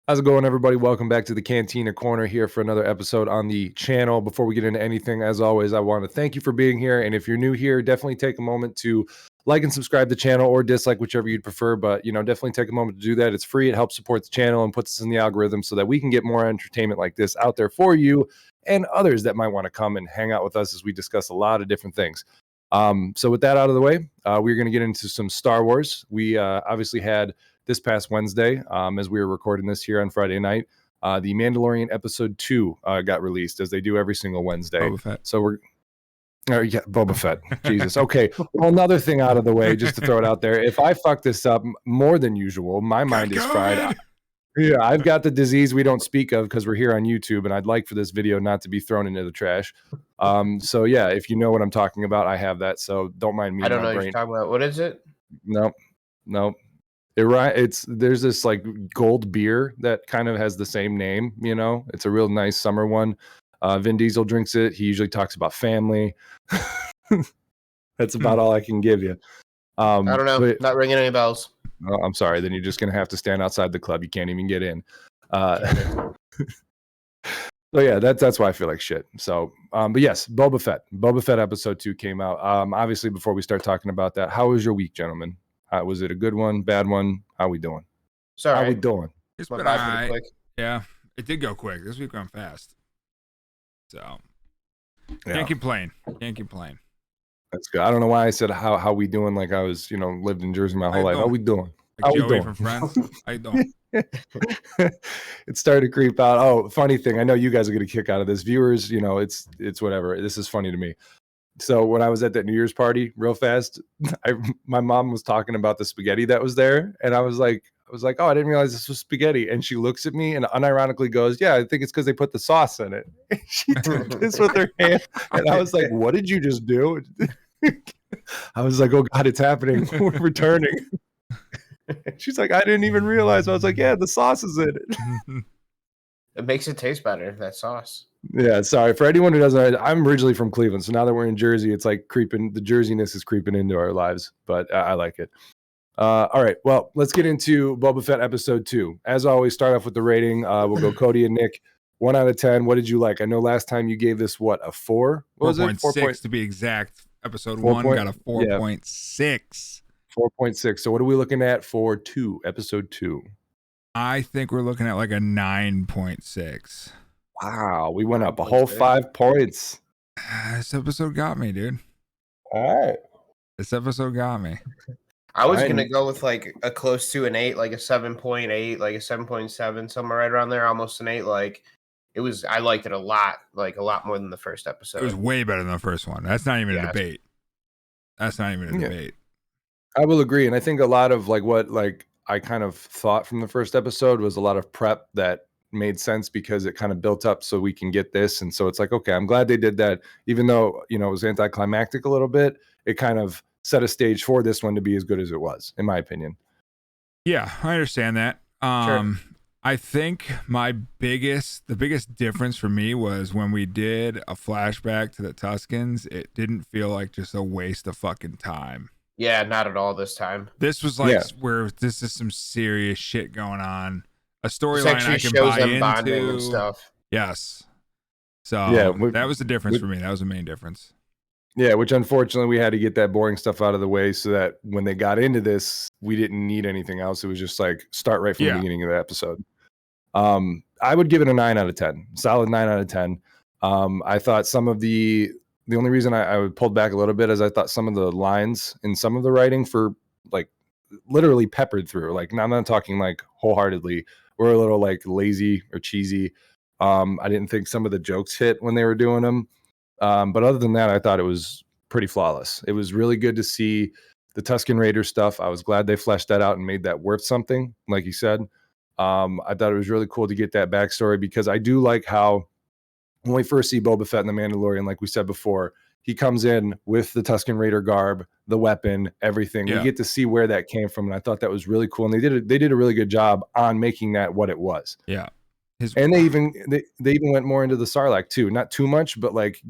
How's it going, everybody? Welcome back to the Cantina Corner here for another episode on the channel. Before we get into anything, as always, I want to thank you for being here. And if you're new here, definitely take a moment to like and subscribe to the channel or dislike, whichever you'd prefer. But, definitely take a moment to do that. It's free. It helps support the channel and puts us in the algorithm so that we can get more entertainment like this out there for you and others that might want to come and hang out with us as we discuss a lot of different things. So with that out of the way, we're going to get into some Star Wars. We obviously had this past Wednesday, as we were recording this here on Friday night, the Mandalorian episode 2 got released, as they do every single Wednesday. Boba Fett. So we're Boba Fett. Jesus. Okay. Well, another thing out of the way, just to throw it out there. If I fuck this up more than usual, my mind is fried. Yeah, I've got the disease we don't speak of because we're here on YouTube, and I'd like for this video not to be thrown into the trash. So yeah, if you know what I'm talking about, I have that. So don't mind me. I don't know what you're talking about. What is it? No. There's this like gold beer that kind of has the same name. It's a real nice summer one. Vin Diesel drinks it. He usually talks about family. That's about all I can give you. I don't know. Not ringing any bells. I'm sorry. Then you're just gonna have to stand outside the club. You can't even get in. So yeah, that's why I feel like shit. So, but yes, Boba Fett episode 2 came out. Obviously, before we start talking about that, how was your week, gentlemen? Was it a good one, bad one? How we doing? Sorry. How we doing? It's been all right. Quick. Yeah, it did go quick. This week went fast. So, can't complain. That's good. I don't know why I said how we doing like I was, lived in Jersey my whole life. How we doing? Like Joey from Friends. How you doing? It started to creep out. Oh, funny thing. I know you guys are going to kick out of this. Viewers, it's whatever. This is funny to me. So when I was at that New Year's party, real fast, my mom was talking about the spaghetti that was there, and I was like, oh, I didn't realize this was spaghetti. And she looks at me and unironically goes, yeah, I think it's because they put the sauce in it. And she did this with her hand, and I was like, what did you just do? I was like, oh God, it's happening. We're returning. She's like, I didn't even realize. I was like, yeah, the sauce is in it. It makes it taste better, that sauce. Yeah, sorry. For anyone who doesn't know, I'm originally from Cleveland. So now that we're in Jersey, it's like the Jerseyness is creeping into our lives, but I like it. All right. Well, let's get into Boba Fett episode 2. As always, start off with the rating. We'll go Cody and Nick. 1 out of 10. What did you like? I know last time you gave this, what, a 4? What was it? 4.6 to be exact. Episode 1 got a 4.6. 4.6. So what are we looking at for episode 2? I think we're looking at like a 9.6. Wow, we went up a whole 5 points. This episode got me, dude. All right. This episode got me. I was going to go with like a close to an 8, like a 7.8, like a 7.7, somewhere right around there, almost an 8. Like I liked it a lot, like a lot more than the first episode. It was way better than the first one. That's not even a debate. That's not even a debate. I will agree. And I think a lot of like what like I kind of thought from the first episode was a lot of prep that made sense because it kind of built up so we can get this. And so it's like, okay, I'm glad they did that. Even though, it was anticlimactic a little bit, it kind of set a stage for this one to be as good as it was, in my opinion. Yeah, I understand that. Sure. I think the biggest difference for me was when we did a flashback to the Tuscans, it didn't feel like just a waste of fucking time. Yeah, not at all this time. This was like where this is some serious shit going on. A storyline I can buy into and stuff. Yes. So that was the difference for me. That was the main difference. Yeah, which unfortunately we had to get that boring stuff out of the way so that when they got into this, we didn't need anything else. It was just like start right from the beginning of the episode. I would give it a 9 out of 10. Solid 9 out of 10. I thought some of the only reason I pulled back a little bit is I thought some of the lines in some of the writing for like literally peppered through. Like, I'm not talking like wholeheartedly. Were a little like lazy or cheesy. I didn't think some of the jokes hit when they were doing them. But other than that, I thought it was pretty flawless. It was really good to see the Tusken Raider stuff. I was glad they fleshed that out and made that worth something, like you said. I thought it was really cool to get that backstory because I do like how when we first see Boba Fett in The Mandalorian, like we said before, he comes in with the Tusken Raider garb, the weapon, everything. We get to see where that came from, and I thought that was really cool. And they did a really good job on making that what it was. Yeah. And they even went more into the Sarlacc too. Not too much, but like,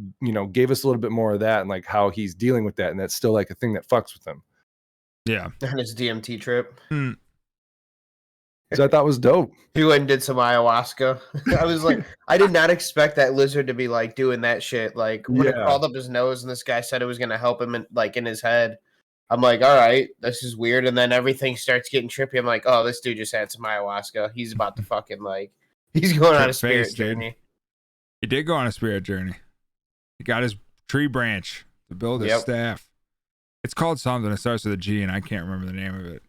gave us a little bit more of that and like how he's dealing with that. And that's still like a thing that fucks with him. Yeah. On his DMT trip. So I thought was dope. He went and did some ayahuasca. I was like, I did not expect that lizard to be like doing that shit. Like when it crawled up his nose and this guy said it was gonna help him in his head. I'm like, all right, this is weird. And then everything starts getting trippy. I'm like, oh, this dude just had some ayahuasca. He's about to fucking he's going on a spirit journey. He did go on a spirit journey. He got his tree branch to build his staff. It's called something. It starts with a G, and I can't remember the name of it.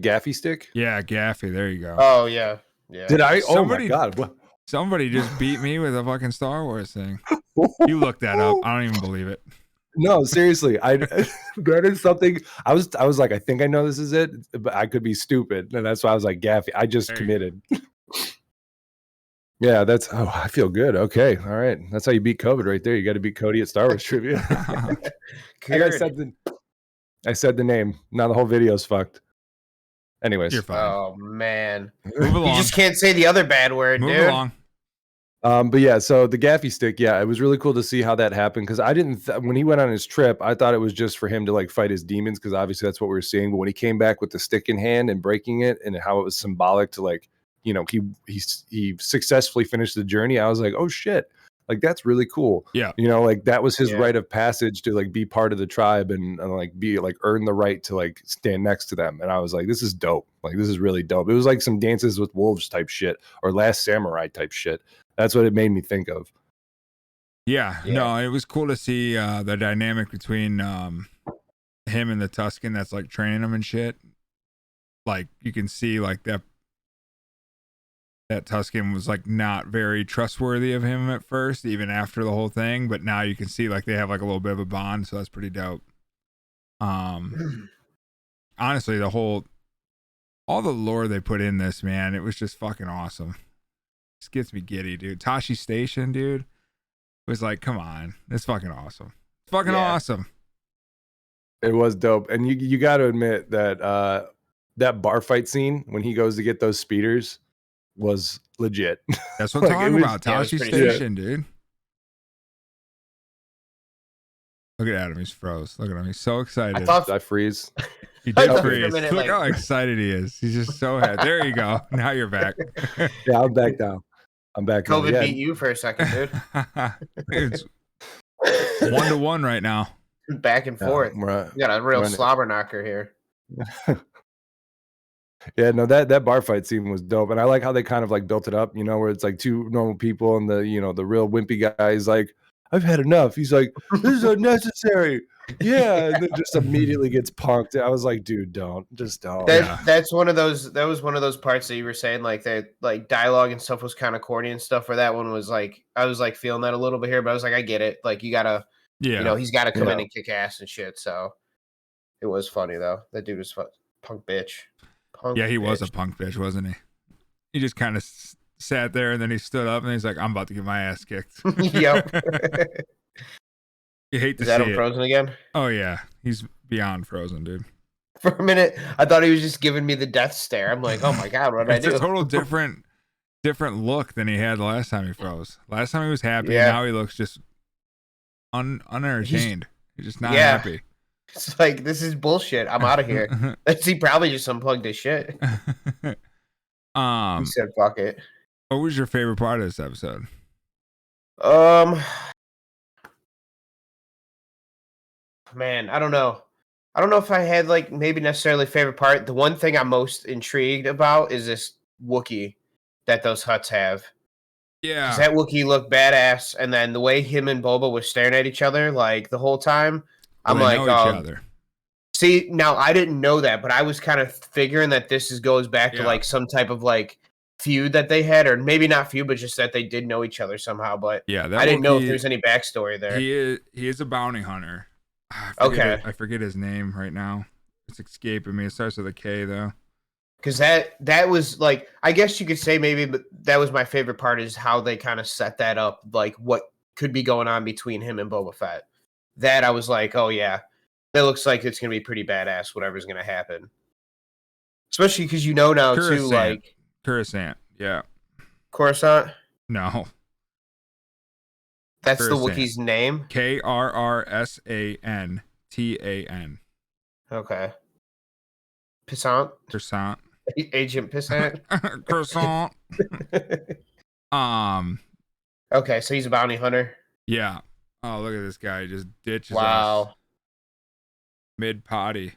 Gaffy stick? Yeah, Gaffy. There you go. Oh, yeah. Did I? Oh, my God. What? Somebody just beat me with a fucking Star Wars thing. You looked that up. I don't even believe it. No, seriously. That is something. I was like, I think I know this is it, but I could be stupid. And that's why I was like, Gaffy. I just committed. Yeah, I feel good. Okay. All right. That's how you beat COVID right there. You got to beat Cody at Star Wars Trivia. And I said the name. Now the whole video's fucked. Anyways. You're fine. Oh, man. Move along. You just can't say the other bad word, Move dude. along. But yeah, so the Gaffy stick, yeah, it was really cool to see how that happened because I didn't when he went on his trip, I thought it was just for him to fight his demons because obviously that's what we were seeing. But when he came back with the stick in hand and breaking it and how it was symbolic to he successfully finished the journey, I was like, oh shit, that's really cool. Yeah, that was his rite of passage to be part of the tribe and earn the right to stand next to them. And I was like, this is dope. This is really dope. It was like some Dances with Wolves type shit or Last Samurai type shit. That's what it made me think of. Yeah. No, it was cool to see the dynamic between him and the Tusken that's training him and shit. You can see that Tusken was not very trustworthy of him at first, even after the whole thing. But now you can see they have a little bit of a bond, so that's pretty dope. Honestly, all the lore they put in this, man, it was just fucking awesome. This gets me giddy, dude. Tashi Station, dude, was come on, it's fucking awesome. It's fucking awesome. It was dope, and you got to admit that that bar fight scene when he goes to get those speeders was legit. That's what I'm talking about. Tashi Station, dude. Look at Adam, he's froze. Look at him, he's so excited. I freeze. He did freeze. Look how excited he is. He's just so happy. There you go. Now you're back. Yeah, I'm back now. I'm back. COVID beat you for a second, dude. It's 1-1 right now. Back and forth. We got a real slobber knocker here. Yeah, no, that bar fight scene was dope, and I like how they kind of built it up. Where it's two normal people, and the the real wimpy guy is like, I've had enough. He's like, this is unnecessary. Yeah, and then just immediately gets punked. I was like, dude, don't. That's one of those. That was one of those parts that you were saying, that dialogue and stuff was kind of corny and stuff. Where that one was I was feeling that a little bit here, but I was like, I get it. You gotta, he's got to come in and kick ass and shit. So it was funny though. That dude was punk bitch. He was a punk bitch, wasn't he? He just kind of sat there and then he stood up and he's like, I'm about to get my ass kicked. Yep. You hate to see Adam it. frozen again? Oh yeah, he's beyond frozen, dude. For a minute, I thought he was just giving me the death stare. I'm like, oh my god, what did I do? It's a total different look than he had the last time he froze. Last time he was happy, and now he looks just unentertained. He's just not happy. It's this is bullshit. I'm out of here. He probably just unplugged his shit. He said, fuck it. What was your favorite part of this episode? Man, I don't know. I don't know if I had maybe necessarily favorite part. The one thing I'm most intrigued about is this Wookie that those Hutts have. Yeah. That Wookie looked badass, and then the way him and Boba was staring at each other the whole time, I'm like, each other. See, now I didn't know that, but I was kind of figuring that this goes back to some type of feud that they had, or maybe not feud, but just that they did know each other somehow. But I didn't know if there's any backstory there. He is a bounty hunter. I forget his name right now. It's escaping me. It starts with a K though. Because that was I guess you could say maybe, but that was my favorite part is how they kind of set that up, what could be going on between him and Boba Fett. That I was like, oh yeah, that looks like it's gonna be pretty badass. Whatever's gonna happen, especially because now Coruscant. too Coruscant, yeah. Coruscant? No. That's Coruscant. The Wookiee's name? Krrsantan. Okay. Pissant? Agent Pissant. Croissant. Okay, so he's a bounty hunter. Yeah. Oh, look at this guy. He just ditches us Wow. mid potty.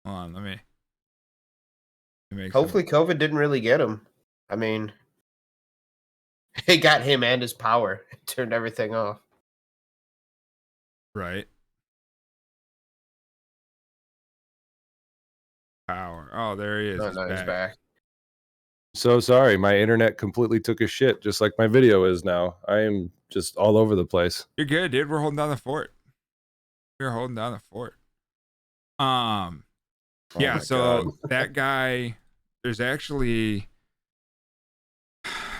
Hold on, let me make Hopefully COVID didn't really get him. I mean, it got him and his power. It turned everything off. right. Power. Oh, there he is. Oh, He's no, he's back. back. So sorry, my internet completely took a shit, just like my video is now. I am just all over the place. You're good, dude. We're holding down the fort. We're holding down the fort. Yeah, so God. that guy, there's actually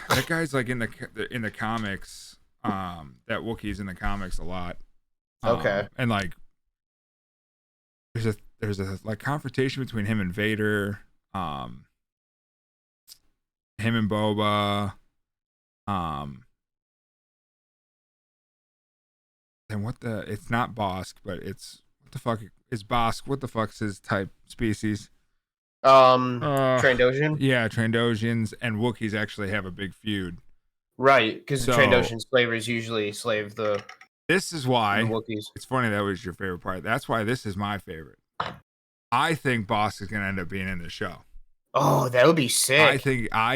that guy's like in the comics. That Wookiee's in the comics a lot. Okay. And like there's a like confrontation between him and Vader, him and Boba, and it's not Bosk, but it's what the fuck is Bosk? What the fuck's his type species? Trandoshan? Yeah, Trandoshan's and Wookiees actually have a big feud. Right, because the So- Trandoshan slavers usually slave the This is why Wookiees. it's funny that was your favorite part. That's why this is my favorite. I think Bosk is gonna end up being in the show. Oh, that would be sick. I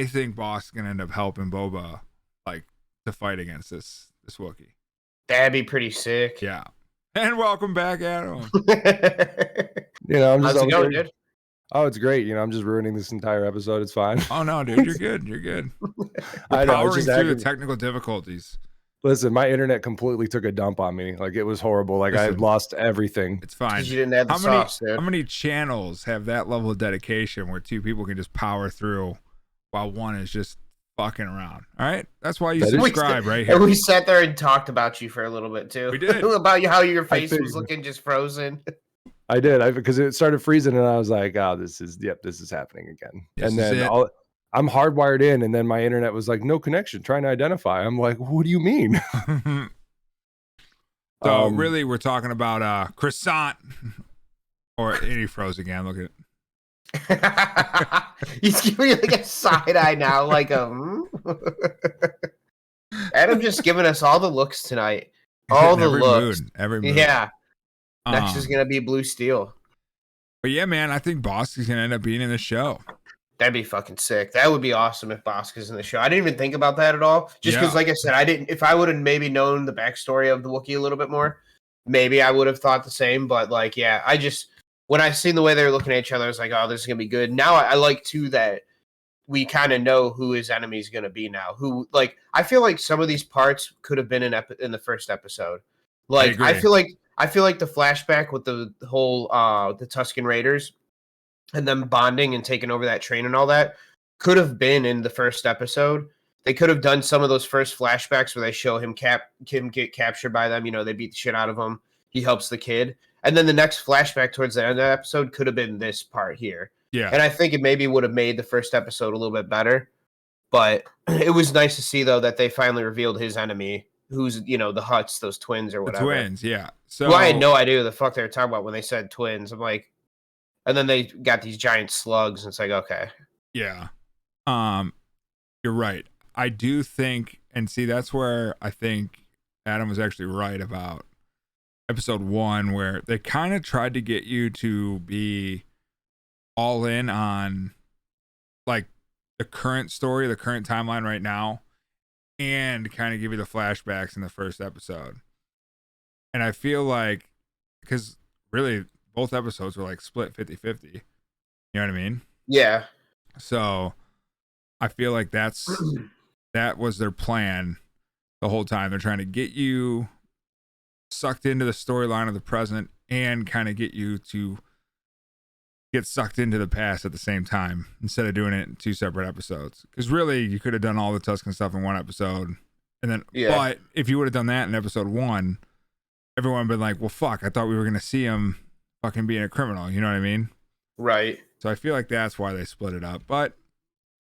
think Bosk is gonna end up helping Boba like to fight against this Wookiee. That'd be pretty sick. Yeah. And welcome back, Adam. You know, I'm just How's it over going, here- dude? Oh, it's great. You know, I'm just ruining this entire episode. It's fine. Oh no, dude, you're good. You're good. I know. Powering It's just through the acting- technical difficulties. Listen, my internet completely took a dump on me. Like, it was horrible. Like, I Listen. lost everything. It's fine. Because you didn't have the How many sauce, dude. how many channels have that level of dedication where two people can just power through while one is just fucking around? All right, that's why you That is- subscribe right here. And we sat there and talked about you for a little bit too. We did. About how your face figured. was looking just frozen. I did. Because it started freezing, and I was like, "Oh, this is happening again." This and is then it. I'm hardwired in, and then my internet was like, "No connection. Trying to identify." I'm like, "What do you mean?" So really, we're talking about croissant, or he froze again. Look at He's giving me like a side eye now, like Adam just giving us all the looks tonight. All the every looks. mood, every mood. Yeah. Next is Um, gonna be Blue Steel. But yeah, man, I think Bosk is gonna end up being in the show. That'd be fucking sick. That would be awesome if Bosk is in the show. I didn't even think about that at all. Just because, Yeah. like I said, I didn't. If I would have maybe known the backstory of the Wookiee a little bit more, maybe I would have thought the same. But like, yeah, I just when I seen the way they were looking at each other, I was like, oh, this is gonna be good. Now I like too that we kind of know who his enemy is gonna be now. Who like I feel like some of these parts could have been in the first episode. Like I feel like the flashback with the whole the Tusken Raiders and them bonding and taking over that train and all that could have been in the first episode. They could have done some of those first flashbacks where they show him get captured by them. You know, they beat the shit out of him. He helps the kid. And then the next flashback towards the end of the episode could have been this part here. Yeah. And I think it maybe would have made the first episode a little bit better. But it was nice to see, though, that they finally revealed his enemy, who's, you know, the Hutts, those twins or The whatever. twins, yeah. So Well, I had no idea who the fuck they were talking about when they said twins. I'm like, and then they got these giant slugs, and it's like, okay. Yeah. You're right. I do think, and see, that's where I think Adam was actually right about episode 1, where they kind of tried to get you to be all in on like the current story, the current timeline right now, and kind of give you the flashbacks in the first episode. And I feel like, because really both episodes were like split 50-50. You know what I mean? Yeah. So I feel like that was their plan the whole time. They're trying to get you sucked into the storyline of the present and kind of get you to get sucked into the past at the same time instead of doing it in 2 separate episodes. Because really, you could have done all the Tusken stuff in 1 episode. And then, but if you would have done that in episode 1, everyone would have been like, well, fuck, I thought we were going to see him fucking being a criminal. You know what I mean? Right. So I feel like that's why they split it up. But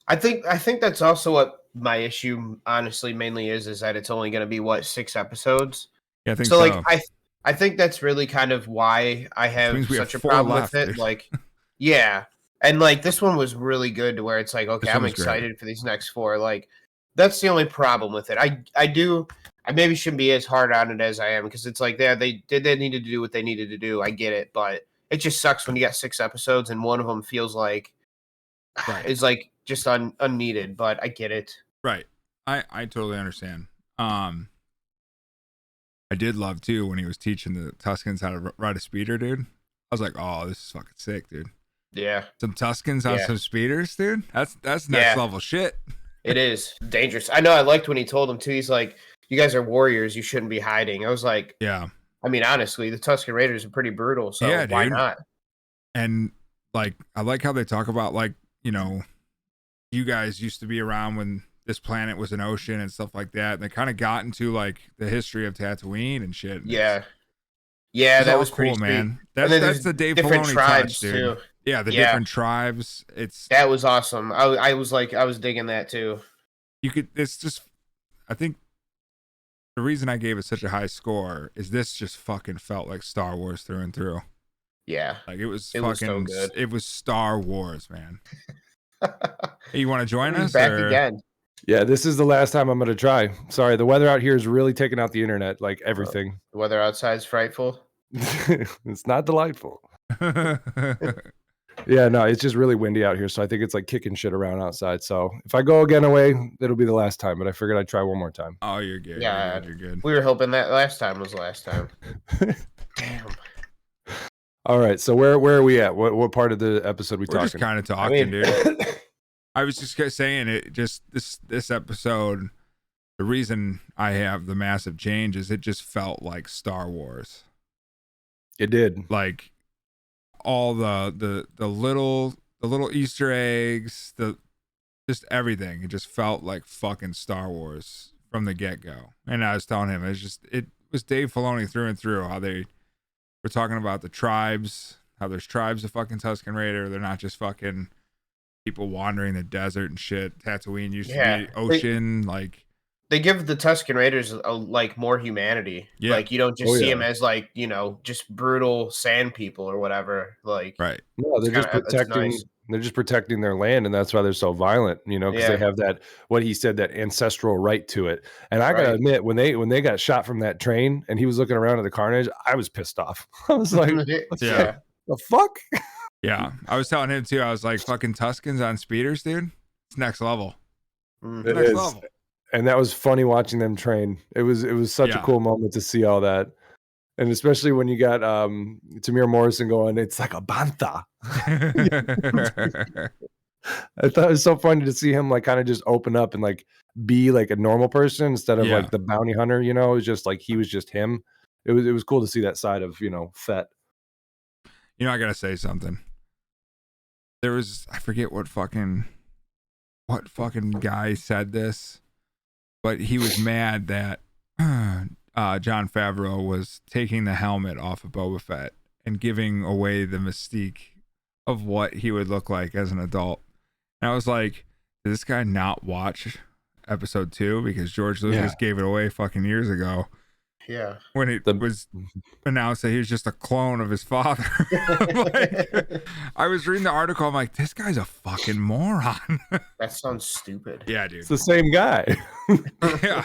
I think that's also what my issue honestly mainly is that it's only going to be 6 episodes. yeah, I think So like I think that's really kind of why I have means we such have a 4 problem left, with it. dude. Like Yeah. And like this one was really good to where it's like, okay, I'm excited for these next 4. Like that's the only problem with it. I maybe shouldn't be as hard on it as I am because it's like they needed to do what they needed to do. I get it, but it just sucks when you got 6 episodes and one of them feels like is like just unneeded, but I get it. Right. I totally understand. I did love too when he was teaching the Tuscans how to ride a speeder, dude. I was like, oh, this is fucking sick, dude. Yeah. Some Tuscans on some speeders, dude. That's next level shit. It is dangerous. I know. I liked when he told them too. He's like, "You guys are warriors. You shouldn't be hiding." I was like, "Yeah." I mean, honestly, the Tusken Raiders are pretty brutal. So yeah, why dude. not? And like, I like how they talk about like, you know, you guys used to be around when this planet was an ocean and stuff like that. And they kind of got into like the history of Tatooine and shit. And yeah, that was cool, pretty man. That's the Dave Filoni touch, dude. Too. Yeah, the different tribes. That was awesome. I was digging that too. It's just, I think the reason I gave it such a high score is this just fucking felt like Star Wars through and through. Yeah. Like it was so good. It was Star Wars, man. Hey, you want to join us? Back again. Yeah, this is the last time I'm going to try. Sorry, the weather out here is really taking out the internet, like everything. The weather outside is frightful. It's not delightful. Yeah, no, it's just really windy out here, so I think it's like kicking shit around outside. So if I go again away, it'll be the last time. But I figured I'd try one more time. Oh, you're good. Yeah, you're good. We were hoping that last time was the last time. Damn. All right, so where are we at? What part of the episode we're just kind of talking, dude. I was just saying it. Just this episode, the reason I have the massive change is it just felt like Star Wars. It did. Like all the little Easter eggs, just everything. It just felt like fucking Star Wars from the get-go. And I was telling him it was Dave Filoni through and through. How they were talking about the tribes, how there's tribes of fucking Tusken Raider. They're not just fucking people wandering the desert and shit. Tatooine used to be ocean. They give the Tusken Raiders like more humanity. Yeah. Like you don't just see them as like, you know, just brutal sand people or whatever. Like right. No, they're just protecting. Nice. They're just protecting their land, and that's why they're so violent. You know, because they have that what he said, that ancestral right to it. And I gotta admit, when they got shot from that train, and he was looking around at the carnage, I was pissed off. I was like, the fuck. Yeah, I was telling him too. I was like, fucking Tuskens on speeders, dude. It's next level. It next level. And that was funny watching them train. It was such a cool moment to see all that. And especially when you got Tamir Morrison going, it's like a bantha. I thought it was so funny to see him like kind of just open up and like be like a normal person instead of like the bounty hunter, you know. It was just like he was just him. It was cool to see that side of, you know, Fett. You know, I gotta say something. There was, I forget what fucking guy said this, but he was mad that Jon Favreau was taking the helmet off of Boba Fett and giving away the mystique of what he would look like as an adult. And I was like, did this guy not watch episode 2? Because George Lucas gave it away fucking years ago. Yeah. When it was announced that he was just a clone of his father. Like, I was reading the article. I'm like, this guy's a fucking moron. That sounds stupid. Yeah, dude. It's the same guy. Yeah.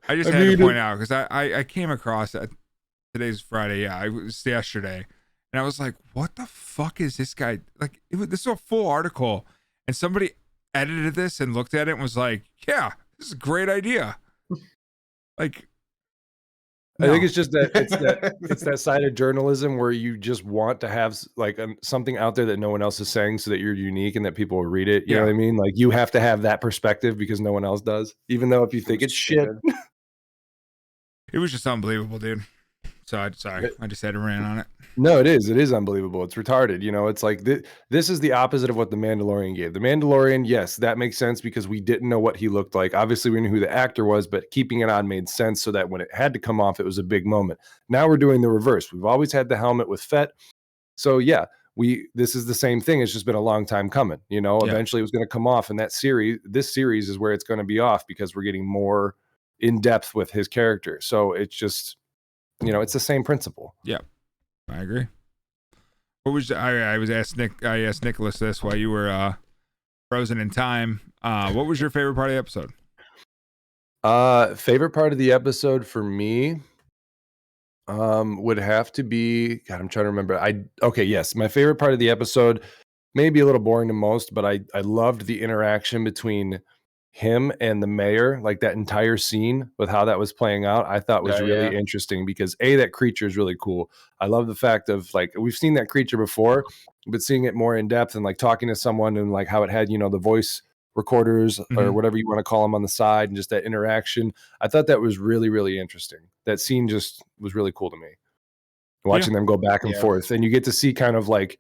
I just had to point out because I came across it. Today's Friday. Yeah, it was yesterday. And I was like, what the fuck is this guy? Like, this is a full article. And somebody edited this and looked at it and was like, yeah, this is a great idea. Like, I think it's just that it's that side of journalism where you just want to have like something out there that no one else is saying so that you're unique and that people will read it. You know what I mean? Like you have to have that perspective because no one else does, even though if you think it's shit. It was just unbelievable, dude. So I just had to rant on it. No, it is unbelievable. It's retarded. You know, it's like this is the opposite of what The Mandalorian gave. The Mandalorian, yes, that makes sense because we didn't know what he looked like. Obviously, we knew who the actor was, but keeping it on made sense so that when it had to come off, it was a big moment. Now we're doing the reverse. We've always had the helmet with Fett. So yeah, this is the same thing. It's just been a long time coming. You know, eventually it was going to come off, and this series is where it's going to be off because we're getting more in depth with his character. So it's just, you know, it's the same principle. Yeah, I agree. What was I asked Nicholas this while you were frozen in time. What was your favorite part of the episode? Favorite part of the episode for me would have to be, God, I'm trying to remember. Yes, my favorite part of the episode, maybe a little boring to most, but I loved the interaction between him and the mayor, like that entire scene with how that was playing out. I thought was really interesting because that creature is really cool. I love the fact of like we've seen that creature before, but seeing it more in depth and like talking to someone and like how it had, the voice recorders or whatever you want to call them on the side and just that interaction. I thought that was really, really interesting. That scene just was really cool to me. Watching them go back and forth, and you get to see kind of like,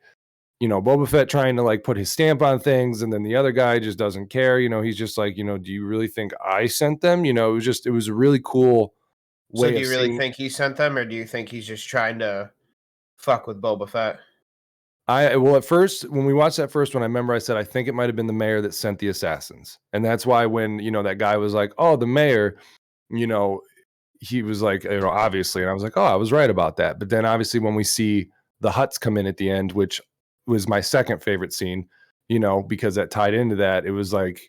Boba Fett trying to like put his stamp on things, and then the other guy just doesn't care. He's just like, do you really think I sent them? It was a really cool way. So do you really think he sent them, or do you think he's just trying to fuck with Boba Fett? At first, when we watched that first one, I remember I said, I think it might have been the mayor that sent the assassins. And that's why when, that guy was like, oh, the mayor, he was like, obviously. And I was like, oh, I was right about that. But then obviously when we see the Hutts come in at the end, which was my second favorite scene, because that tied into that, it was like,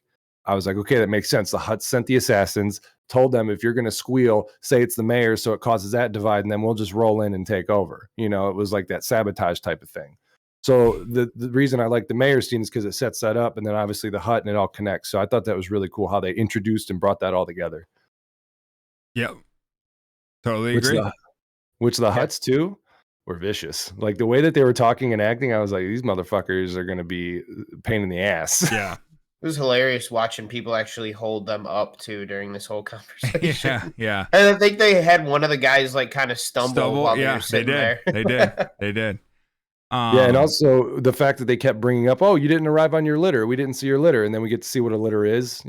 I was like, okay, that makes sense. The Hutts sent the assassins, told them if you're going to squeal, say it's the mayor. So it causes that divide and then we'll just roll in and take over. It was like that sabotage type of thing. So the reason I like the mayor scene is because it sets that up, and then obviously the Hutt and it all connects. So I thought that was really cool how they introduced and brought that all together. Yep, totally agree. Which the Hutts too were vicious. Like the way that they were talking and acting, I was like, these motherfuckers are going to be a pain in the ass. Yeah, it was hilarious watching people actually hold them up too during this whole conversation. Yeah. And I think they had one of the guys like kind of stumble while they were sitting there. They did. And also the fact that they kept bringing up, oh, you didn't arrive on your litter. We didn't see your litter. And then we get to see what a litter is,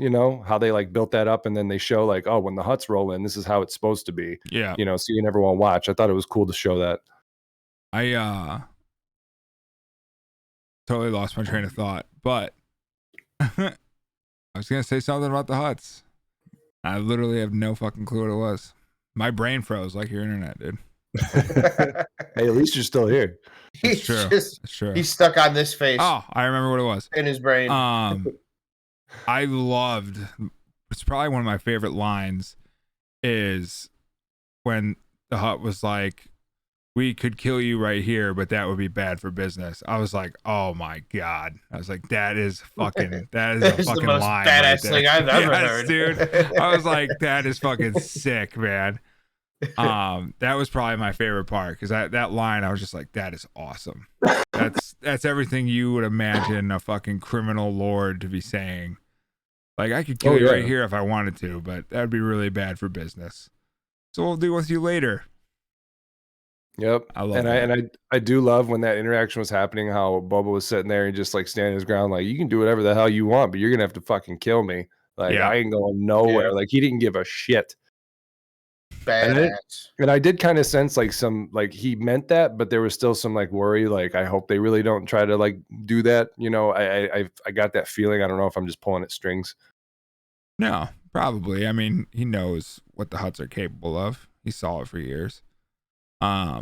how they like built that up. And then they show like, oh, when the Hutts roll in, this is how it's supposed to be. Yeah. So you never want to watch. I thought it was cool to show that. I totally lost my train of thought, but I was going to say something about the Hutts. I literally have no fucking clue what it was. My brain froze like your internet, dude. Hey, at least you're still here. It's true. He's stuck on this face. Oh, I remember what it was in his brain. I loved. It's probably one of my favorite lines. Is when the Hutt was like, "We could kill you right here, but that would be bad for business." I was like, "Oh my god!" I was like, "That is a fucking the most line, badass thing I've ever heard, dude." I was like, "That is fucking sick, man." That was probably my favorite part because that line I was just like, that is awesome. That's everything you would imagine a fucking criminal lord to be saying. Like, I could kill you right here if I wanted to, but that would be really bad for business. So we'll deal with you later. Yep. I love that. And I do love when that interaction was happening, how Boba was sitting there and just like standing his ground, like, you can do whatever the hell you want, but you're gonna have to fucking kill me. Like, I ain't going nowhere. Like, he didn't give a shit. And I did kind of sense like some, like he meant that, but there was still some like worry. Like, I hope they really don't try to like do that. I got that feeling. I don't know if I'm just pulling at strings. No, probably. I mean, he knows what the Hutts are capable of. He saw it for years. I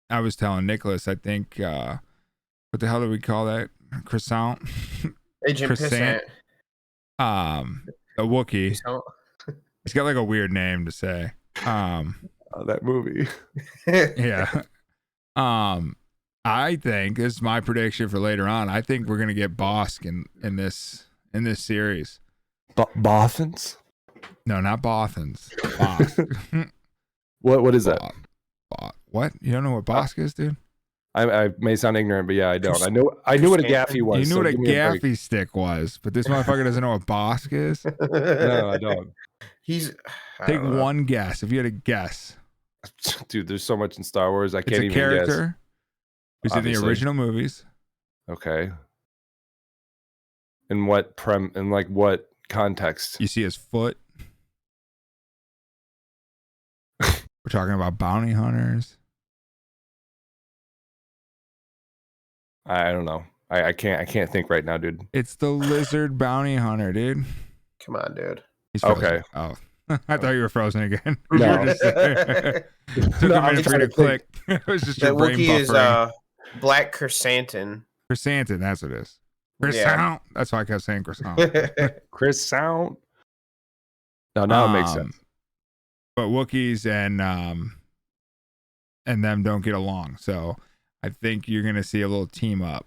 was telling Nicholas, I think, what the hell do we call that? Croissant? Agent Pissant. A Wookie. He's got like a weird name to say. That movie. Yeah. I think this is my prediction for later on. I think we're gonna get Bosk in this series. Bothans? No, not Bothans. Bosk. What is that? What? You don't know what Bosk is, dude? I may sound ignorant, but yeah, I don't. I knew what a gaffy was. You knew what a gaffy stick was, but this motherfucker doesn't know what Bosk is. No, I don't. Take one guess. If you had a guess, dude, there's so much in Star Wars. I can't even guess. It's a character who's in the original movies. Okay. In what what context? You see his foot. We're talking about bounty hunters. I don't know. I can't think right now, dude. It's the lizard bounty hunter, dude. Come on, dude. He's frozen. Okay. Oh, I thought you were frozen again. No. Took a minute for you to click. It was just your brain buffering. Black chrysanthemum. Chrysanthemum, that's what it is. Croissant. That's why I kept saying croissant. Croissant. No, now it makes sense. But Wookiees and them don't get along, so I think you're gonna see a little team up.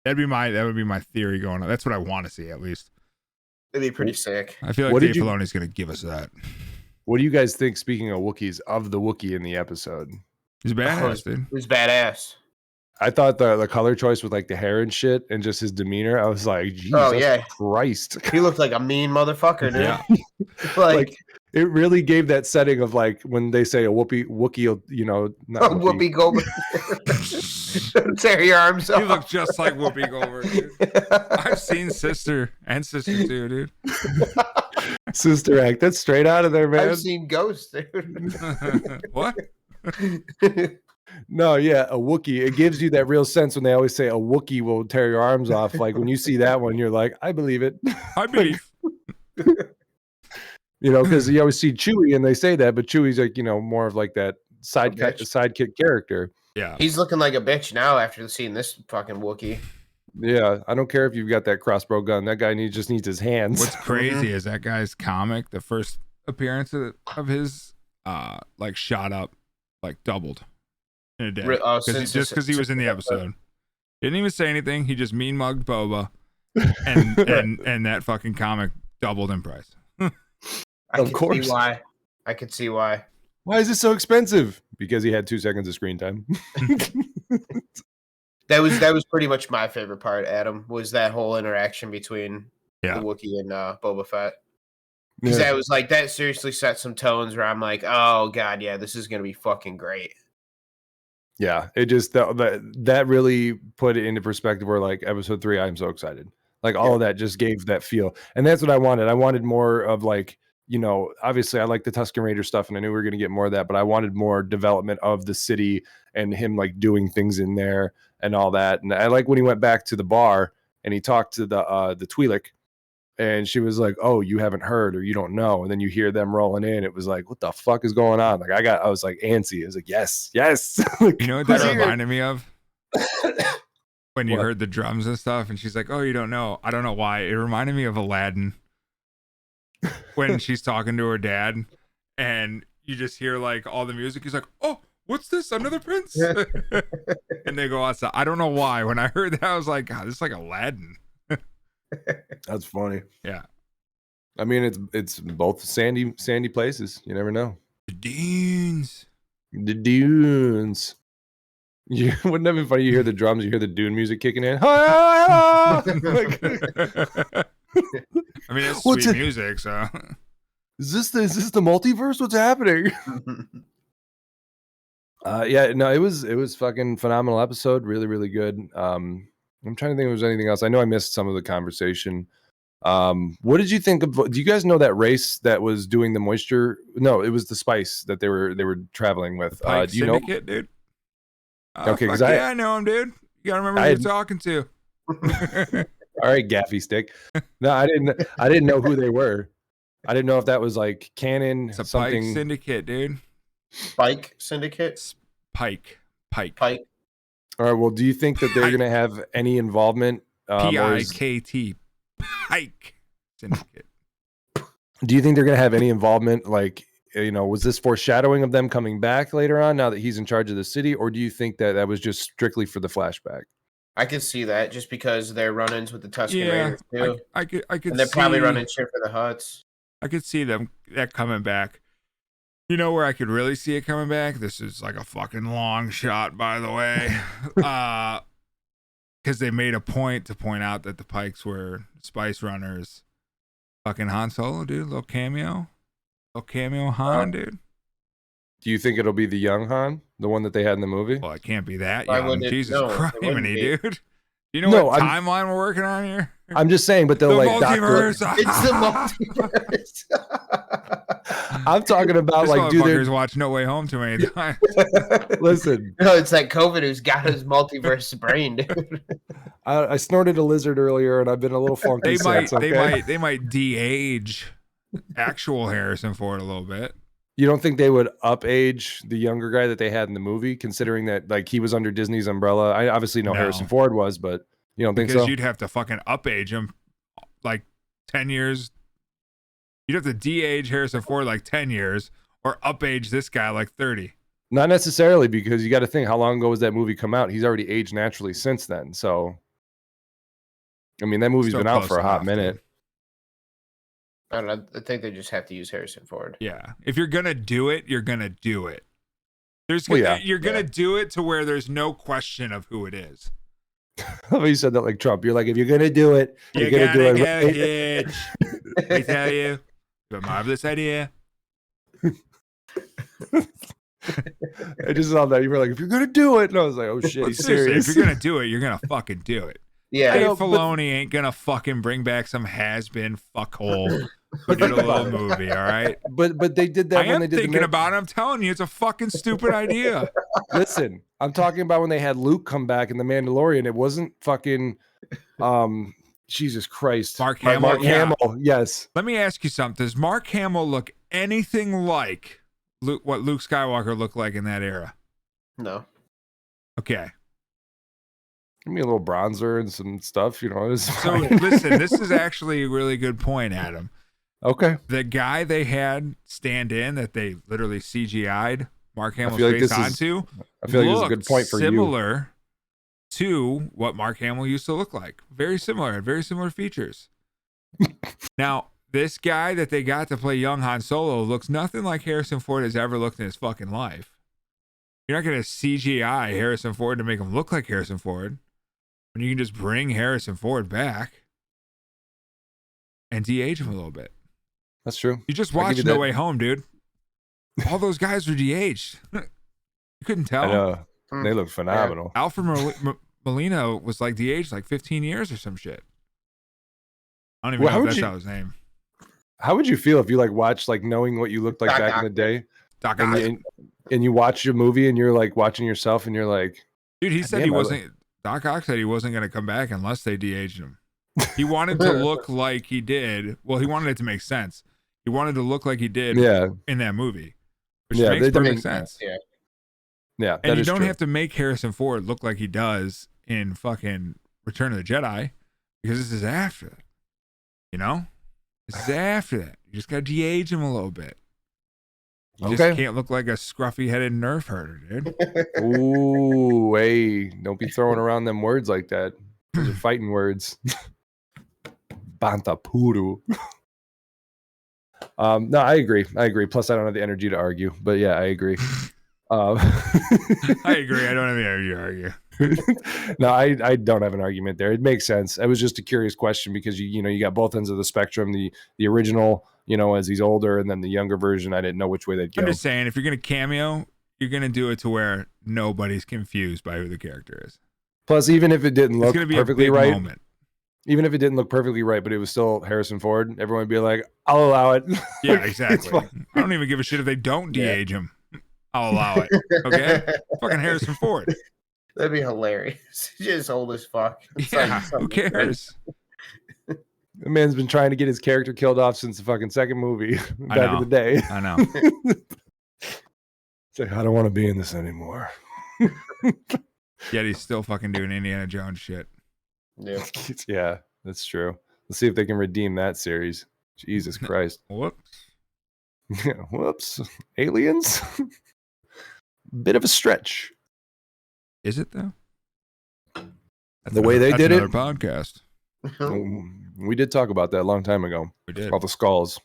That would be my theory going on. That's what I want to see, at least. It'd be pretty sick. I feel like Dave Filoni's gonna give us that. What do you guys think, speaking of Wookiees, of the Wookiee in the episode? He's badass, dude. He's badass. I thought the color choice with like the hair and shit and just his demeanor, I was like, Jesus Christ. He looked like a mean motherfucker, dude. Yeah. like it really gave that setting of like when they say a Wookie, you know, not Whoopi Goldberg. Tear your arms off. He looked just like Whoopi Goldberg, dude. I've seen Sister and Sister 2, dude. Sister Act. That's straight out of there, man. I've seen Ghost, dude. What? No, yeah, a Wookiee. It gives you that real sense when they always say a Wookiee will tear your arms off. Like when you see that one, you're like, I believe it. I believe. You know, because you always see Chewie and they say that, but Chewie's like, you know, more of like that sidekick character. Yeah. He's looking like a bitch now after seeing this fucking Wookiee. Yeah, I don't care if you've got that crossbow gun. That guy just needs his hands. What's crazy is that guy's comic, the first appearance of his, like shot up, like doubled in a day. Just because he was in the episode. Didn't even say anything. He just mean mugged Boba, and that fucking comic doubled in price. Of course. I could see why. Why is it so expensive? Because he had 2 seconds of screen time. That was pretty much my favorite part, Adam, was that whole interaction between the Wookiee and Boba Fett. Because that was like, that seriously set some tones where I'm like, oh god, yeah, this is gonna be fucking great. Yeah, it just that really put it into perspective where like episode 3, I'm so excited. Like all of that just gave that feel. And that's what I wanted. I wanted more of like, you know, obviously I like the Tusken Raider stuff and I knew we were going to get more of that, but I wanted more development of the city and him like doing things in there and all that. And I like when he went back to the bar and he talked to the Twi'lek and she was like, oh, you haven't heard or you don't know. And then you hear them rolling in. It was like, what the fuck is going on? Like I was like antsy. I was like, yes. Like, you know what that reminded me of? When you heard the drums and stuff and she's like, oh, you don't know. I don't know why. It reminded me of Aladdin. When she's talking to her dad and you just hear like all the music. He's like, oh, what's this? Another prince? And they go outside. I don't know why. When I heard that, I was like, God, this is like Aladdin. That's funny. Yeah. I mean, it's both sandy places. You never know. The dunes. You wouldn't have been funny. You hear the drums, you hear the Dune music kicking in. I mean, it's sweet music, so is this the multiverse? What's happening? Yeah, no, it was fucking phenomenal episode. Really, really good. I'm trying to think if there's anything else. I know I missed some of the conversation. What did you think of? Do you guys know that race that was doing the moisture? No, it was the spice that they were traveling with. Do you Syndicate, know, dude? Okay, because I know him, dude. You gotta remember who you're talking to. All right, gaffy stick. No, I didn't know who they were. I didn't know if that was like canon. It's a something. Pike Syndicate, dude. Pike Syndicate. Pike. All right. Well, do you think that they're gonna have any involvement? PIKT. Pike Syndicate. Do you think they're gonna have any involvement? Like, you know, was this foreshadowing of them coming back later on now that he's in charge of the city, or do you think that was just strictly for the flashback? I could see that just because they're run-ins with the Tusken Raiders too. I could and they're probably running shit for the Hutts. I could see that coming back. You know where I could really see it coming back? This is like a fucking long shot, by the way. Because they made a point to point out that the Pikes were Spice Runners. Fucking Han Solo, dude. Little cameo Han, dude. Do you think it'll be the young Han, the one that they had in the movie? Well, it can't be that young. Jesus Christ, dude. You know what timeline we're working on here? I'm just saying, but they'll like multiverse. It's the multiverse. I'm talking about like, dude, motherfuckers watch No Way Home too many times. Listen, no, it's like COVID who's got his multiverse brain, dude. I snorted a lizard earlier, and I've been a little funky. They might de-age actual Harrison Ford a little bit. You don't think they would up age the younger guy that they had in the movie, considering that like he was under Disney's umbrella? I obviously know Harrison Ford was, but you don't think so? Because you'd have to fucking up age him like 10 years. You'd have to de-age Harrison Ford like 10 years or up age this guy like 30. Not necessarily, because you got to think, how long ago was that movie come out? He's already aged naturally since then. So, I mean, that movie's been out for a hot minute. Dude. I don't know. I think they just have to use Harrison Ford. Yeah. If you're going to do it, you're going to do it. You're going to do it to where there's no question of who it is. You said that like Trump. You're like, if you're going to do it, you're going to do it. Right. I tell you, a marvelous idea. I just saw that. You were like, if you're going to do it. And I was like, oh shit, he's serious. If you're going to do it, you're going to fucking do it. Yeah. Dave Filoni ain't going to fucking bring back some has-been fuckhole who did a little movie, all right? But they did that when they did thinking about it. I'm telling you, it's a fucking stupid idea. Listen, I'm talking about when they had Luke come back in The Mandalorian. It wasn't fucking, Jesus Christ. Mark Hamill? Mark Hamill, yes. Let me ask you something. Does Mark Hamill look anything like what Luke Skywalker looked like in that era? No. Okay. Give me a little bronzer and some stuff, you know. So listen, this is actually a really good point, Adam. Okay. The guy they had stand in that they literally CGI'd Mark Hamill's face onto, I feel like this is a good point for you. Similar to what Mark Hamill used to look like. Very similar, had very similar features. Now, this guy that they got to play young Han Solo looks nothing like Harrison Ford has ever looked in his fucking life. You're not going to CGI Harrison Ford to make him look like Harrison Ford. When you can just bring Harrison Ford back and de-age him a little bit. That's true. You just watched No Way Home, dude. All those guys were de-aged. You couldn't tell. I know. They look phenomenal. Yeah. Alfred Molina was like de-aged like 15 years or some shit. I don't even know if that's how his name. How would you feel if you like watched like knowing what you looked like back in the day? And you watch your movie and you're like watching yourself and you're like, dude, he said he wasn't. Doc Ock said he wasn't going to come back unless they de-aged him. He wanted to look like he did. Well, he wanted it to make sense. He wanted to look like he did in that movie, which makes perfect sense. Yeah, and you don't have to make Harrison Ford look like he does in fucking Return of the Jedi, because this is after that. You know? This is after that. You just got to de-age him a little bit. You just can't look like a scruffy-headed nerf herder, dude. Ooh, hey, don't be throwing around them words like that. Those are fighting words. Bantapuru. No, I agree. Plus, I don't have the energy to argue. But yeah, I agree. I agree. I don't have the energy to argue. No, I don't have an argument there. It makes sense. It was just a curious question because you got both ends of the spectrum. The original, as he's older, and then the younger version. I didn't know which way they'd go. I'm just saying, if you're gonna cameo, you're gonna do it to where nobody's confused by who the character is. Plus, even if it didn't look perfectly right, moment. Even if it didn't look perfectly right, but it was still Harrison Ford, everyone would be like, "I'll allow it." Yeah, exactly. I don't even give a shit if they don't de-age him. I'll allow it. Okay, fucking Harrison Ford. That'd be hilarious. He's just old as fuck. Yeah, who cares? The man's been trying to get his character killed off since the fucking second movie back in the day. I know. It's like, I don't want to be in this anymore. Yet he's still fucking doing Indiana Jones shit. Yeah. Yeah, that's true. Let's see if they can redeem that series. Jesus Christ. Whoops. Whoops. Aliens? Bit of a stretch. Is it though? The way they did it? Podcast. We did talk about that a long time ago. We did. All the skulls.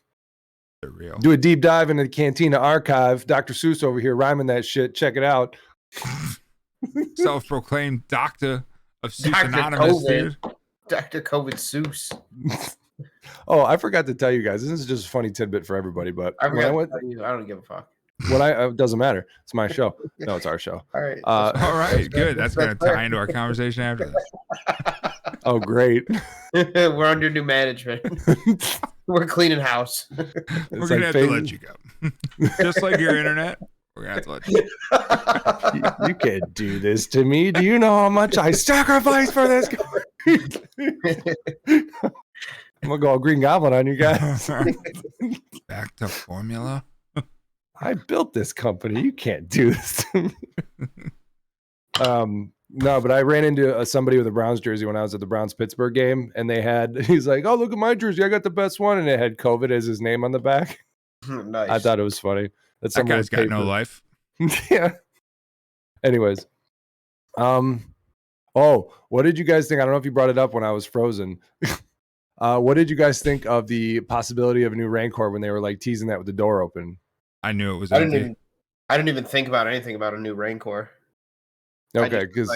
They're real. Do a deep dive into the Cantina archive. Dr. Seuss over here rhyming that shit. Check it out. Self-proclaimed doctor of Seuss Anonymous, dude. Dr. COVID Seuss. Oh, I forgot to tell you guys. This is just a funny tidbit for everybody, but I don't give a fuck. It doesn't matter. It's my show. No, it's our show. All right. All right. Good. That's going to tie into our conversation after this. Oh, great. We're under new management. We're cleaning house. We're going to have to let you go. Just like your internet, we're going to have to let you go. You can't do this to me. Do you know how much I sacrifice for this? I'm going to go all Green Goblin on you guys. Back to formula. I built this company. You can't do this to me. No, but I ran into somebody with a Browns jersey when I was at the Browns-Pittsburgh game, and he's like, oh, look at my jersey. I got the best one. And it had COVID as his name on the back. Nice. I thought it was funny. That guy's got no life. Yeah. Anyways. Oh, what did you guys think? I don't know if you brought it up when I was frozen. What did you guys think of the possibility of a new Rancor when they were like teasing that with the door open? I knew it was I didn't even think about anything about a new Rancor. Okay, because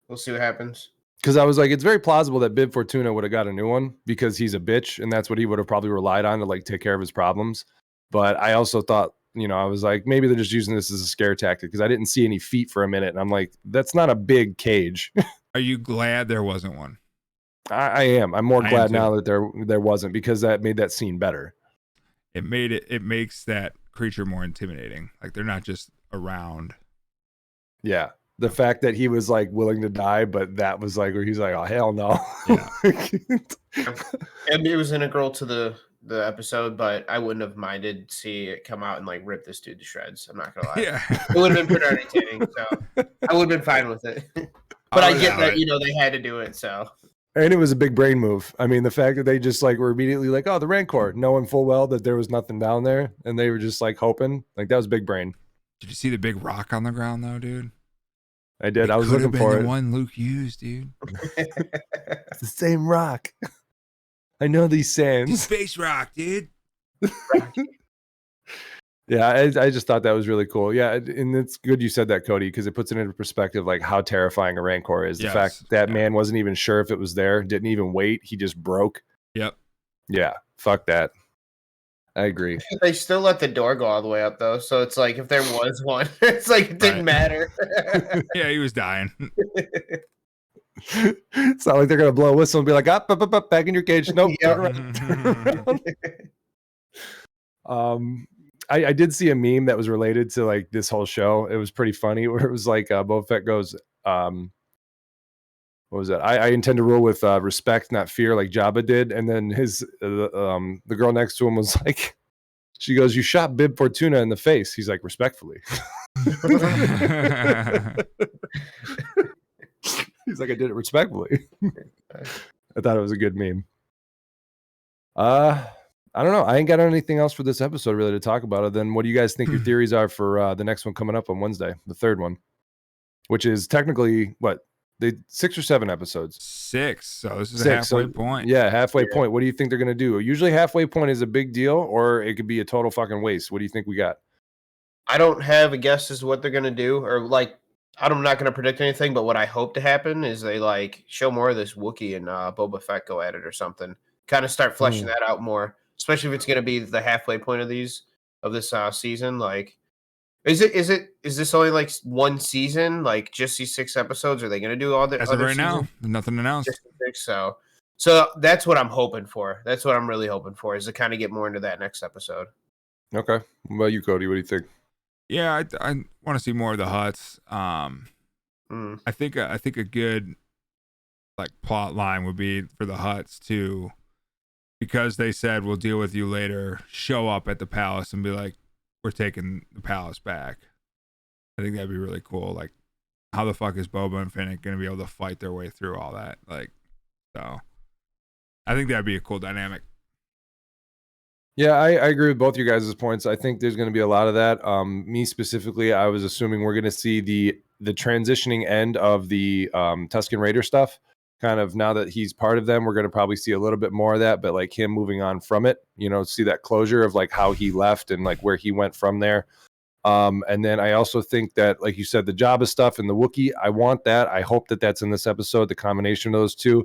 we'll see what happens. Because I was like, it's very plausible that Bib Fortuna would have got a new one because he's a bitch, and that's what he would have probably relied on to like take care of his problems. But I also thought, I was like, maybe they're just using this as a scare tactic because I didn't see any feet for a minute, and I'm like, that's not a big cage. Are you glad there wasn't one? I am. I'm more glad now that there wasn't, because that made that scene better. It makes that creature more intimidating. Like they're not just around. Yeah. The fact that he was like willing to die, but that was like where he's like, oh hell no. Yeah. And it was integral to the episode, but I wouldn't have minded to see it come out and like rip this dude to shreds. I'm not gonna lie. Yeah. It would have been pretty entertaining. So I would have been fine with it. But I get that, they had to do it, so. And it was a big brain move. I mean, the fact that they just like were immediately like, oh, the Rancor, knowing full well that there was nothing down there, and they were just like hoping, like that was big brain. Did you see the big rock on the ground though, dude? I did. I was looking for it. The one Luke used, dude. It's the same rock. I know these sands. Space rock, dude. Yeah, I just thought that was really cool. Yeah, and it's good you said that, Cody, because it puts it into perspective, like how terrifying a Rancor is. The fact that man wasn't even sure if it was there, didn't even wait. He just broke. Yep. Yeah, fuck that. I agree. They still let the door go all the way up, though. So it's like if there was one, it's like it didn't matter. Yeah, he was dying. It's not like they're going to blow a whistle and be like, up, back in your cage. Nope. I did see a meme that was related to like this whole show. It was pretty funny where it was like Boba Fett goes, what was that? I intend to rule with respect, not fear, like Jabba did. And then the girl next to him was like, she goes, you shot Bib Fortuna in the face. He's like, respectfully. He's like, I did it respectfully. I thought it was a good meme. I don't know. I ain't got anything else for this episode really to talk about. Then what do you guys think your theories are for the next one coming up on Wednesday, the third one, which is technically what? The 6 or 7 episodes. 6. So this is a halfway point. Yeah, halfway point. What do you think they're going to do? Usually halfway point is a big deal, or it could be a total fucking waste. What do you think we got? I don't have a guess as to what they're going to do, or like, I'm not going to predict anything, but what I hope to happen is they like show more of this Wookie and Boba Fett go at it or something. Kind of start fleshing that out more, especially if it's going to be the halfway point of this season. Like, is this only like one season? Like just these 6 episodes? Are they going to do all the as of right now? Nothing announced. So that's what I'm hoping for. That's what I'm really hoping for, is to kind of get more into that next episode. Okay. What about you, Cody? What do you think? Yeah, I want to see more of the Hutts. I think a good like plot line would be for the Hutts to, because they said we'll deal with you later, show up at the palace and be like, we're taking the palace back. I think that'd be really cool. Like, how the fuck is Boba and Fennec going to be able to fight their way through all that? Like, so I think that'd be a cool dynamic. Yeah, I agree with both your guys' points. I think there's going to be a lot of that. Me specifically, I was assuming we're going to see the transitioning end of the Tusken Raider stuff. Kind of now that he's part of them, we're going to probably see a little bit more of that, but like him moving on from it, see that closure of like how he left and like where he went from there. And then I also think that, like you said, the Jabba stuff and the Wookiee, I want that. I hope that that's in this episode, the combination of those two.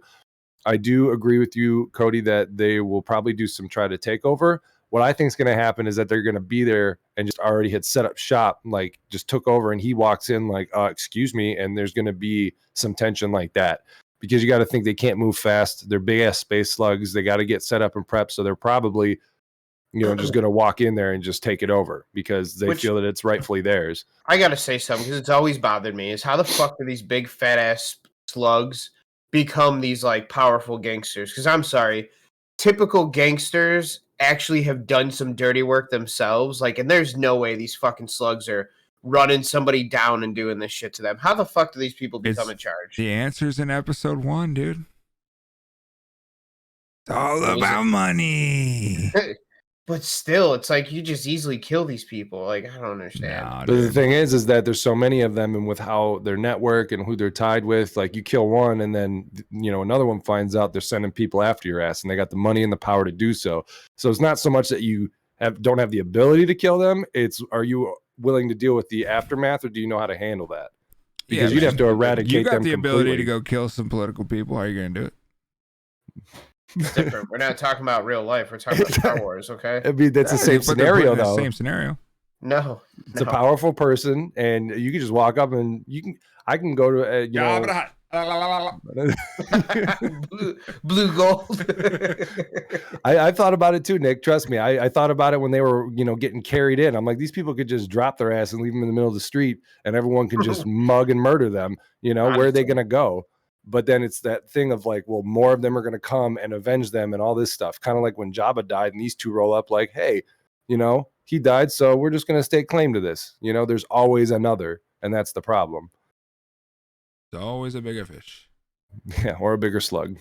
I do agree with you, Cody, that they will probably do some try to take over. What I think is going to happen is that they're going to be there and just already had set up shop, like just took over, and he walks in like, excuse me. And there's going to be some tension like that, because you got to think they can't move fast. They're big ass space slugs. They got to get set up and prepped. So they're probably, just going to walk in there and just take it over because they feel that it's rightfully theirs. I got to say something, because it's always bothered me, is how the fuck do these big fat ass slugs become these like powerful gangsters? Because I'm sorry, typical gangsters actually have done some dirty work themselves. Like, and there's no way these fucking slugs are running somebody down and doing this shit to them. How the fuck do these people become in charge? The answer's in episode 1, dude. It's all about money. But still, it's like you just easily kill these people. Like, I don't understand. Nah, But the thing is that there's so many of them, and with how their network and who they're tied with, like you kill one, and then another one finds out they're sending people after your ass, and they got the money and the power to do so. So it's not so much that you don't have the ability to kill them. It's, are you willing to deal with the aftermath, or do you know how to handle that? Because you'd have to eradicate them. You got the ability to completely. go kill some political people. How are you gonna do it? It's different. We're not talking about real life. We're talking about Star Wars, okay? I mean, that's the same But they're scenario, putting in though. the same scenario. No. It's a powerful person, and you can just walk up and I can go to blue gold. I thought about it too, Nick. Trust me. I thought about it when they were, getting carried in. I'm like, these people could just drop their ass and leave them in the middle of the street, and everyone can just mug and murder them. Where are they going to go? But then it's that thing of like, well, more of them are going to come and avenge them and all this stuff. Kind of like when Jabba died and these two roll up like, hey, he died, so we're just going to stake claim to this. There's always another, and that's the problem. It's always a bigger fish. Yeah, or a bigger slug.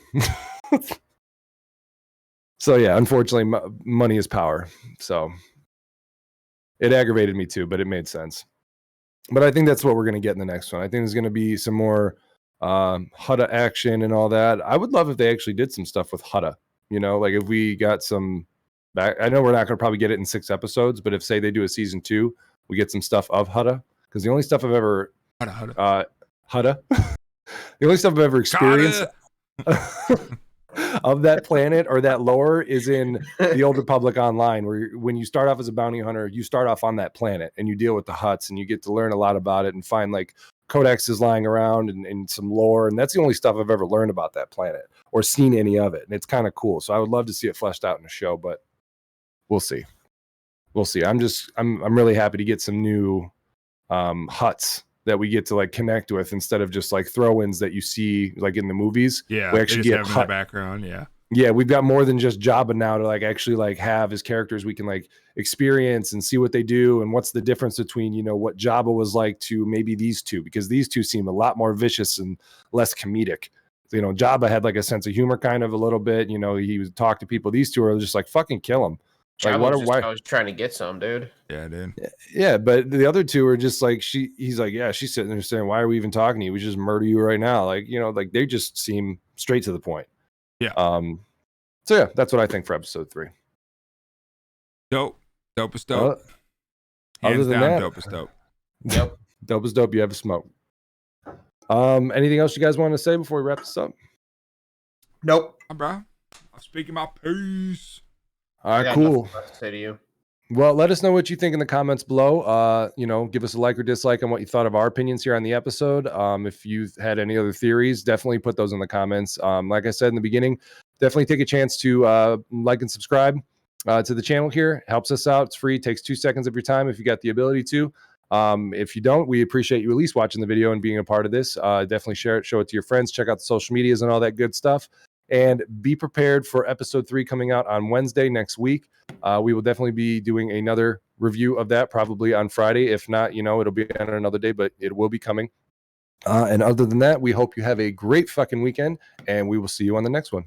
So yeah, unfortunately, money is power. So it aggravated me too, but it made sense. But I think that's what we're going to get in the next one. I think there's going to be some more Hutta action and all that. I would love if they actually did some stuff with Hutta. Like if we got some back. I know we're not going to probably get it in 6 episodes, but if say they do a season 2, we get some stuff of Hutta, because the only stuff I've ever Hutta. The only stuff I've ever experienced of that planet or that lore is in the Old Republic Online, where when you start off as a bounty hunter, you start off on that planet and you deal with the Hutts, and you get to learn a lot about it and find like codexes lying around and some lore. And that's the only stuff I've ever learned about that planet or seen any of it. And it's kind of cool. So I would love to see it fleshed out in a show, but we'll see. I'm really happy to get some new Hutts that we get to like connect with, instead of just like throw-ins that you see like in the movies. Yeah, we actually get in the background. Yeah, we've got more than just Jabba now to like actually like have as characters we can like experience and see what they do and what's the difference between what Jabba was like to maybe these two, because these two seem a lot more vicious and less comedic. Jabba had like a sense of humor, kind of a little bit. He would talk to people. These two are just like fucking kill him. Like, I was trying to get some, dude. Yeah, dude. Yeah, but the other two are just like he's like, yeah, she's sitting there saying, why are we even talking to you? We just murder you right now. Like, like they just seem straight to the point. Yeah. So yeah, that's what I think for episode 3. Dope is dope. Other than that, dope is dope. Yep. Dope is dope. You have a smoke. Anything else you guys want to say before we wrap this up? Nope. Bro, I'm speaking my piece. All right, cool. To say to you. Well, let us know what you think in the comments below. Give us a like or dislike on what you thought of our opinions here on the episode. If you've had any other theories, definitely put those in the comments. Like I said in the beginning, definitely take a chance to like and subscribe to the channel here. It helps us out. It's free. It takes 2 seconds of your time if you got the ability to. If you don't, we appreciate you at least watching the video and being a part of this. Definitely share it, show it to your friends, check out the social medias and all that good stuff. And be prepared for episode 3 coming out on Wednesday next week. We will definitely be doing another review of that, probably on Friday. If not, it'll be on another day, but it will be coming. And other than that, we hope you have a great fucking weekend, and we will see you on the next one.